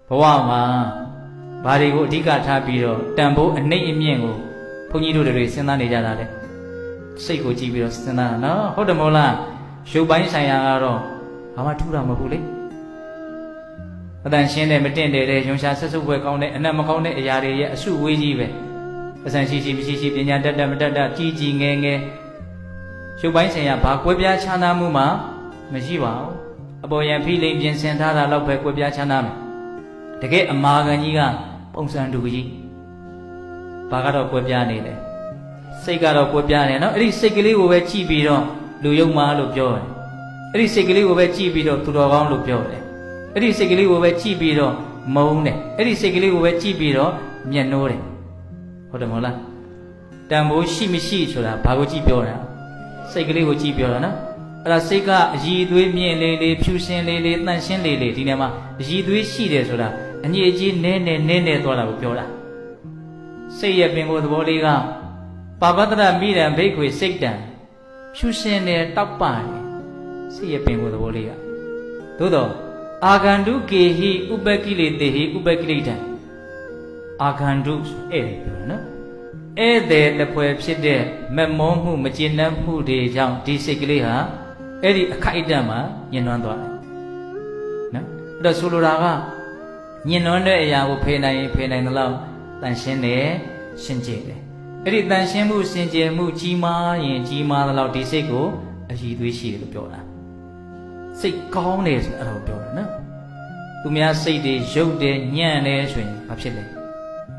ဘဝမှာဘာတွေကိုအဓိကထားပြီးတော့တန်ဖိုးအနှိမ့်အမြင့်ကိုဘုန်းကြီးတို့တွေစဉ်းစားနေကြတာလေစိတ်ကိုကြည့်ပြီးတော့စဉ်းစားတာနော်ဟုတ်တယ်မို့လားရုပ်ပိုင်းဆိုင်ရာကတော့ဘာမှထူးတာမဟုတ်ဘူးလေအတန်ရှင်းတဲ့မတင့်တယ်တဲ့ရုံရှာဆက်စုပ်ပွဲကောင်းတဲ့အနက်မကောင်းတဲ့အရာတွေရဲ့အစုဝေးကြီးပဲအစံရှိရှိမရှိရှိပညာတတ်တတ်မတတ်တတ်ကြီးကြီးငယ်ငယ်ရုပ်ပိုင်းဆိုင်ရာဘာကွဲပြားခြားနားမှုမှမရှိပါဘူးအပေါ်ယံဖိလိမ်ပြင်ဆင်ထားတာတော့ပဲကွဲပြားခြားနားမယ်တကယ်အမာခံကြီးကပုံစံတူကြီးဘာကတော့ကွဲပြားနေတယ်စိတ်ကတော့ကွဲပြားနေနော်အဲ့ဒီစိတ်ကလေးကိုပဲကြည့်ပြီးတော့လူယုံမာလို့ပြောတယ်အဲ့ဒီစိတ်ကလေးကိုပဲကြည့်ပြီးတော့သူတော်ကောင်းလို့ပြောတယ်အဲ့ဒီစိတ်ကလေးကိုပဲကြည့်ပြီးတော့မုန်းတယ်အဲ့ဒီစိတ်ကလေးကိုပဲကြည့်ပြီးတော့မျက်နှိုးတယ်ဟုတ်တယ်မဟုတ်လားတန်ဖိုးရှိမရှိဆိုတာဘာကိုကြည့်ပြောတာစိတ်ကလေးကိုကြည့်ပြောတာနော်အဲ့ဒါစိတ်ကအရည်သွေးမြင့်လေးလေးဖြူစင်လေးလေးတန့်ရှင်းလေးလေးဒီနေရာမှာအရည်သွေးရှိတယ်ဆိုတာအညစ်အကြေးနည်းနည်းသွားတာကိုပြောတာစိတ်ရဲ့ပင်ကိုယ်သဘောလေးကပါပတ္တရမိရန်ဘိက္ခွေစိတ်တံဖြူစင်တယ်တောက်ပါတယ်စိတ်ရဲ့ပင်ကိုယ်သဘောလေးကသို့တော့အာဂန္ဓုကေဟိဥပကိလေတေဟိဥပကိလေတံအာဂန္ဓုအဲ့ဒီပြောနော်ဧည့်သည်တပွဲဖြစ်တဲ့မမောမှုမကျေနပ်မှုတွေကြောင့်ဒီစိတ်ကလေးဟာအဲ့ဒီအခိုက်အတန့်မှာညှဉ်းနှွမ်းသွားတယ်နော်အဲ့တော့ဆိုလိုတာကညှဉ်းနှွမ်းတဲ့အရာကိုဖယ်နိုင်ရင်ဖယ်နိုင်သလောက်တန်ရှင်းတယ်ရှင်းကြယ်တယ်အဲ့ဒီတန်ရှင်းမှုရှင်းကြယ်မှုကြီးမားရင်ကြီးမားသလောက်ဒီစိတ်ကိုအရည်သွေးရှိတယ်လို့ပြောတာစိတ်ကောင်းတယ်ဆိုအဲ့ဒါကိုပြောတာနော်သူများစိတ်တွေရုပ်တယ်ညံ့တယ်ဆိုရင်ဘာဖြစ်လဲ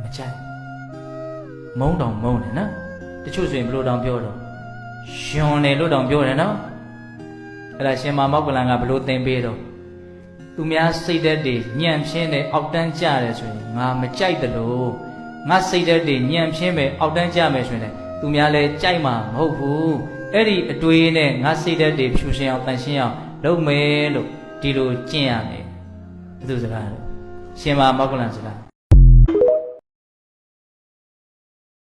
မကြိုက်မုန်းတောင်မုန်းတယ်နော်တချို့ဆိုရင်ဘလို့တောင်ပြောတော့ရှင်တယ်လို့တောင်ပြောတယ်နော်အဲ့ဒါရှင်မမောက္ကလန်ကဘလို့သင်ပေးတော့သူများစိတ်ဓာတ်တွေညံ့ဖျင်းတယ်အောက်တန်းကျတယ်ဆိုရင်ငါမကြိုက်တယ်လို့ငါစိတ်ဓာတ်တွေညံ့ဖျင်းမယ်အောက်တန်းကျမယ်ဆိုရင်သူများလည်းကြိုက်မှာမဟုတ်ဘူးအဲ့ဒီအတွေးနဲ့ငါစိတ်ဓာတ်တွေဖြူရှင်အောင်တန်ရှင်းအောင်လုပ်မယ်လို့ဒီလိုကျင့်ရမယ်ဘယ်သူစကားလဲရှင်မမောက္ကလန်စကား